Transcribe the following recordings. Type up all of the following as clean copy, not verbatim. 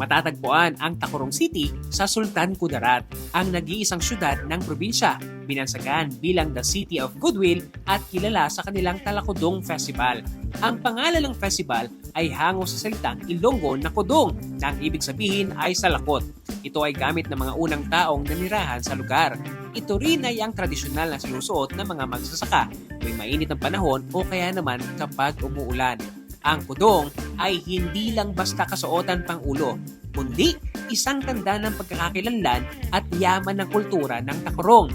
Matatagpuan ang Tacurong City sa Sultan Kudarat, ang nag-iisang syudad ng probinsya, binansagan bilang the City of Goodwill at kilala sa kanilang Talakudong Festival. Ang pangalan ng festival ay hango sa salitang Ilonggo na kudong, na ang ibig sabihin ay salakot. Ito ay gamit ng mga unang taong nanirahan sa lugar. Ito rin ay ang tradisyonal na sinusuot ng mga magsasaka tuwing mainit ang panahon o kaya naman kapag umuulan. Ang kudong ay hindi lang basta kasuotan pang ulo, kundi isang tanda ng pagkakakilanlan at yaman ng kultura ng Tacurong.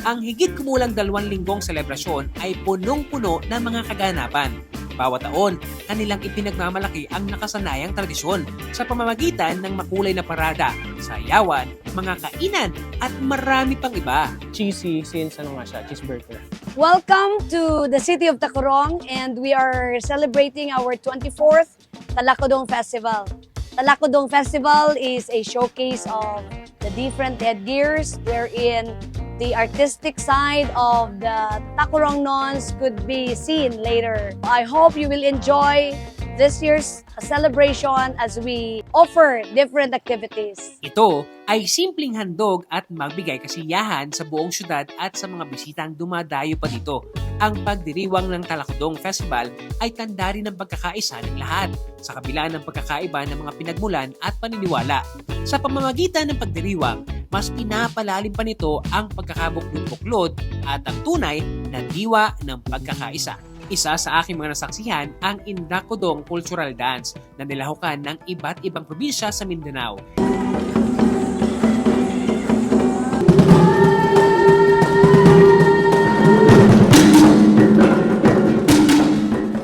Ang higit kumulang 2 linggong selebrasyon ay punong-puno ng mga kaganapan. Bawat taon, kanilang ipinagmamalaki ang nakasanayang tradisyon sa pamamagitan ng makulay na parada, sayawan, mga kainan, at marami pang iba. Cheesy since cheeseburger. Welcome to the city of Tacurong, and we are celebrating our 24th Talakudong Festival. Talakudong Festival is a showcase of the different headgears wherein the artistic side of the Tacurong Nons could be seen later. I hope you will enjoy this year's celebration as we offer different activities. Ito ay simpleng handog at magbigay kasiyahan sa buong syudad at sa mga bisitang dumadayo pa dito. Ang pagdiriwang ng Talakudong Festival ay tanda rin ng pagkakaisa ng lahat sa kabila ng pagkakaiba ng mga pinagmulan at paniniwala. Sa pamamagitan ng pagdiriwang, mas pinapalalim pa nito ang pagkakabuklod-buklod at ang tunay na diwa ng pagkakaisa. Isa sa aking mga nasaksihan ang Indakudong Cultural Dance na nilahukan ng iba't ibang probinsya sa Mindanao.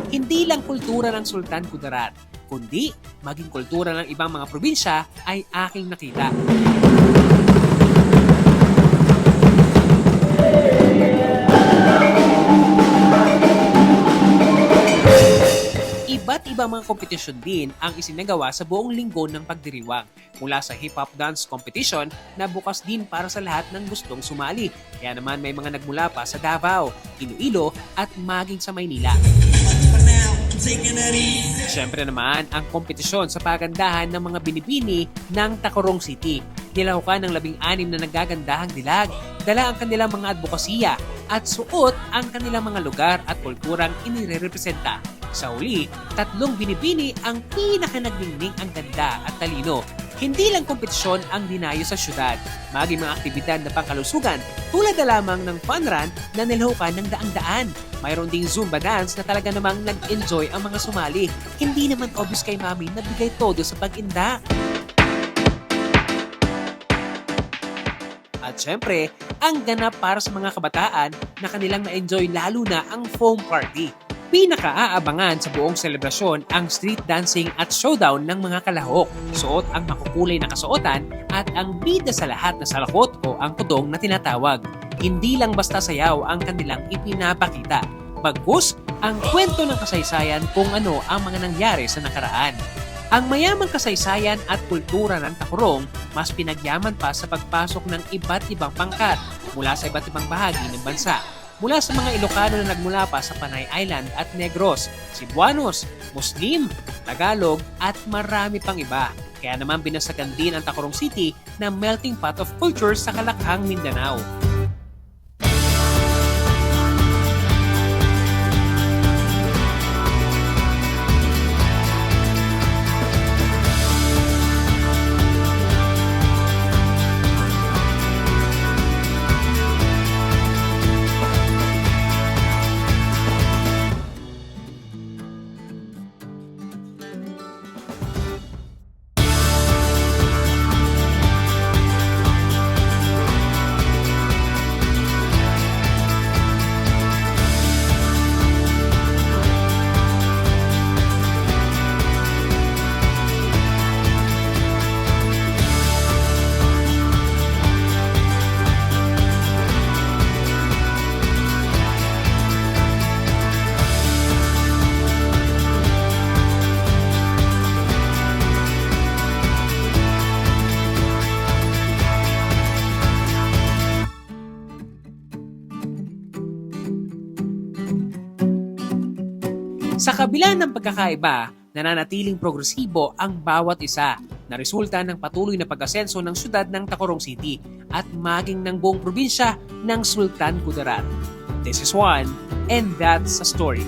Hindi lang kultura ng Sultan Kudarat, kundi maging kultura ng ibang mga probinsya ay aking nakita. Iba't ibang mga kompetisyon din ang isinagawa sa buong linggo ng pagdiriwang, mula sa hip-hop dance competition na bukas din para sa lahat ng gustong sumali. Kaya naman may mga nagmula pa sa Davao, Iloilo at maging sa Maynila. Siyempre naman ang kompetisyon sa pagandahan ng mga binibini ng Tacurong City. Nilahukan ng 16 na nagagandahang dilag, dala ang kanilang mga advokasya at suot ang kanilang mga lugar at kulturang inirerepresenta. Sa huli, 3 binibini ang pinakanagdingning ang ganda at talino. Hindi lang kompetisyon ang dinayo sa syudad, maging mga aktibidad na pangkalusugan tulad na lamang ng fun run na nilahukan ng daang-daan. Mayroon ding Zumba dance na talaga namang nag-enjoy ang mga sumali. Hindi naman obvious kay Mami na bigay todo sa pag-inda. At syempre, ang ganap para sa mga kabataan na kanilang na-enjoy lalo na ang foam party. Pinaka-aabangan sa buong selebrasyon ang street dancing at showdown ng mga kalahok. Suot ang makukulay na kasuotan at ang bida sa lahat na salakot o ang kudong na tinatawag. Hindi lang basta sayaw ang kanilang ipinapakita. Bagkus, ang kwento ng kasaysayan kung ano ang mga nangyari sa nakaraan. Ang mayamang kasaysayan at kultura ng Tacurong mas pinagyaman pa sa pagpasok ng iba't ibang pangkat mula sa iba't ibang bahagi ng bansa. Mula sa mga Ilocano na nagmula pa sa Panay Island at Negros, Cebuanos, Muslim, Tagalog at marami pang iba. Kaya naman binasagan din ang Tacurong City na melting pot of cultures sa Kalakhang Mindanao. Sa kabila ng pagkakaiba, nananatiling progresibo ang bawat isa. na resulta ng patuloy na pag-asenso ng syudad ng Tacurong City at maging ng buong probinsya ng Sultan Kudarat. This is one, and that's a story.